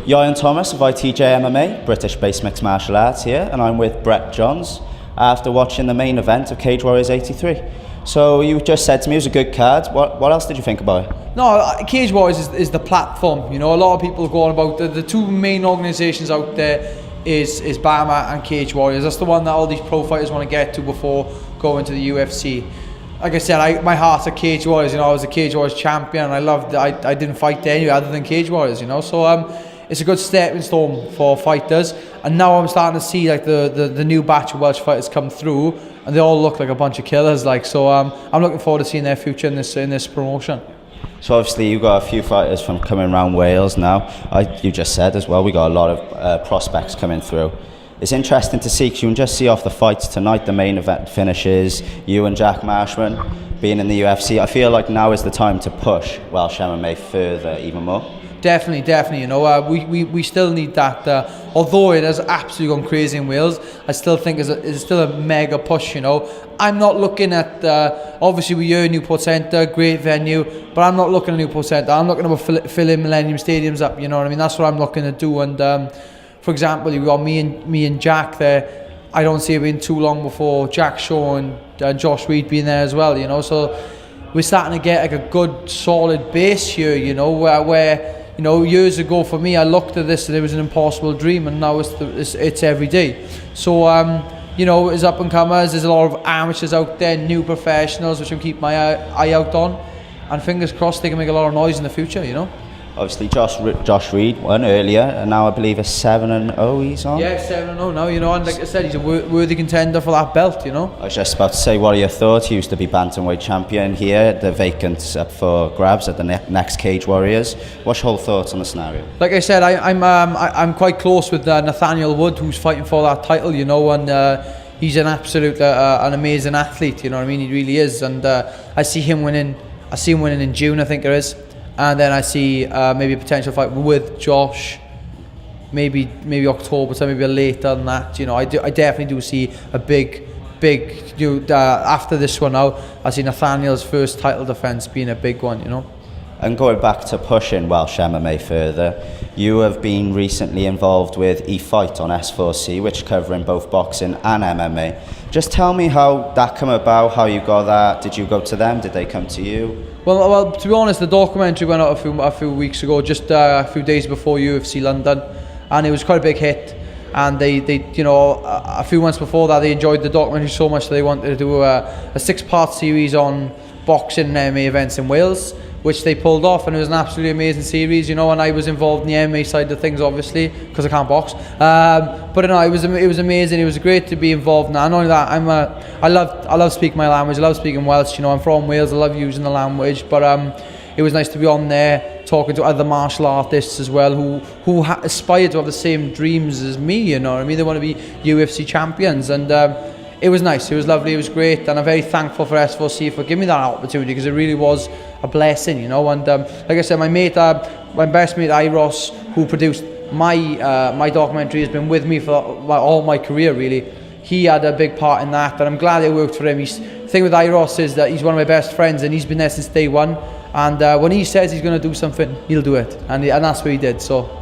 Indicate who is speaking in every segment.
Speaker 1: Ian Thomas of ITJ MMA, British-based mixed martial arts here, and I'm with Brett Johns after watching the main event of Cage Warriors 83. So you just said to me it was a good card. What else did you think about it?
Speaker 2: No, Cage Warriors is the platform. You know, a lot of people go on about the two main organisations out there is BAMA and Cage Warriors. That's the one that all these pro fighters want to get to before going to the UFC. Like I said, my heart's at Cage Warriors. You know, I was a Cage Warriors champion, and I loved. I didn't fight anywhere other than Cage Warriors. You know, so it's a good stepping stone for fighters. And now I'm starting to see like the new batch of Welsh fighters come through, and they all look like a bunch of killers. Like, so I'm looking forward to seeing their future in this promotion.
Speaker 1: So obviously you've got a few fighters from coming around Wales now. You just said as well, we got a lot of prospects coming through. It's interesting to see, because you can just see off the fights tonight, the main event finishes, you and Jack Marshman being in the UFC. I feel like now is the time to push Welsh MMA further even more.
Speaker 2: Definitely. You know, we still need that. Although it has absolutely gone crazy in Wales, I still think it's still a mega push. You know, I'm not looking at. Obviously, we are Newport Centre, great venue, but I'm not looking at Newport Centre. I'm looking at filling Millennium Stadiums up. You know what I mean? That's what I'm looking to do. And for example, you got me and Jack there. I don't see it being too long before Jack Shaw and Josh Reed being there as well. You know, so we're starting to get like a good solid base here. You know, where you know, years ago for me, I looked at this and it was an impossible dream, and now it's every day. So, you know, as up and comers, there's a lot of amateurs out there, new professionals, which I'm keeping my eye out on, and fingers crossed they can make a lot of noise in the future. You know.
Speaker 1: Obviously, Josh Reed won earlier, and now I believe a 7-0 he's on.
Speaker 2: Yeah, 7-0 now, you know, and like I said, he's a worthy contender for that belt, you know.
Speaker 1: I was just about to say, what are your thoughts? He used to be bantamweight champion here, the vacant's up for grabs at the next Cage Warriors. What's your whole thoughts on the scenario?
Speaker 2: Like I said, I'm quite close with Nathaniel Wood, who's fighting for that title, you know, and he's an absolute, an amazing athlete, you know what I mean, he really is, and I see him winning in June, I think it is. And then I see maybe a potential fight with Josh, maybe October, so maybe later than that. You know, I definitely do see a big. You know, after this one now, I see Nathaniel's first title defence being a big one. You know.
Speaker 1: And going back to pushing Welsh MMA further, you have been recently involved with Ffeit on S4C, which covering both boxing and MMA. Just tell me how that came about, how you got that. Did you go to them? Did they come to you?
Speaker 2: Well, to be honest, the documentary went out a few weeks ago, just a few days before UFC London, and it was quite a big hit. And they you know, a few months before that, they enjoyed the documentary so much that they wanted to do a 6-part series on boxing and MMA events in Wales, which they pulled off, and it was an absolutely amazing series, you know. And I was involved in the MMA side of things, obviously, because I can't box. But no, it was amazing. It was great to be involved. Now, not only that, I love speaking my language. I love speaking Welsh. You know, I'm from Wales. I love using the language. But it was nice to be on there talking to other martial artists as well, who aspire to have the same dreams as me. You know what I mean? They want to be UFC champions, and it was nice. It was lovely. It was great, and I'm very thankful for S4C for giving me that opportunity, because it really was a blessing, you know. And like I said, my best mate Iros, who produced my documentary, has been with me for all my career. Really, he had a big part in that, and I'm glad it worked for him. The thing with Iros is that he's one of my best friends, and he's been there since day one. And when he says he's going to do something, he'll do it, and that's what he did. So.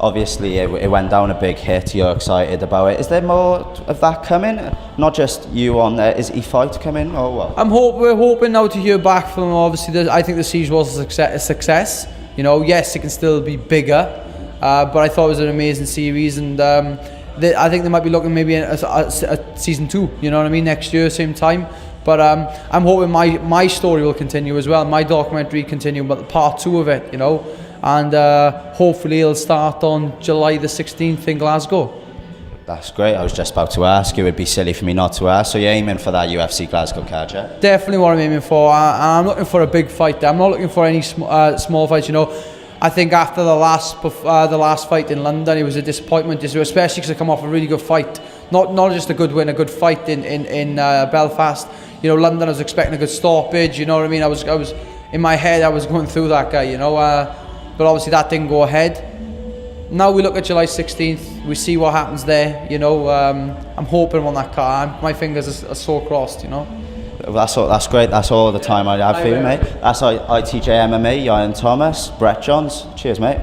Speaker 1: Obviously, it went down a big hit. You're excited about it. Is there more of that coming? Not just you on there. Is Ffeit coming or what?
Speaker 2: We're hoping now to hear back from them. Obviously, I think the siege was a success. You know, yes, it can still be bigger, but I thought it was an amazing series, and I think they might be looking maybe at season 2. You know what I mean? Next year, same time. But I'm hoping my story will continue as well. My documentary continue, but the part 2 of it, you know. And hopefully it'll start on July the 16th in Glasgow.
Speaker 1: That's great. I was just about to ask. It would be silly for me not to ask. So you're aiming for that UFC Glasgow card, yeah?
Speaker 2: Definitely what I'm aiming for. I'm looking for a big fight. I'm not looking for any small fights, you know. I think after the last fight in London, it was a disappointment, especially because I come off a really good fight. Not just a good win, a good fight in Belfast. You know, London, I was expecting a good stoppage. You know what I mean? I was in my head, I was going through that guy, you know. But obviously that didn't go ahead. Now we look at July 16th, we see what happens there, you know. I'm hoping on that card. My fingers are so crossed, you know.
Speaker 1: That's great. That's all the time I have for you, mate. That's ITJ MMA, Ian Thomas, Brett Johns. Cheers, mate.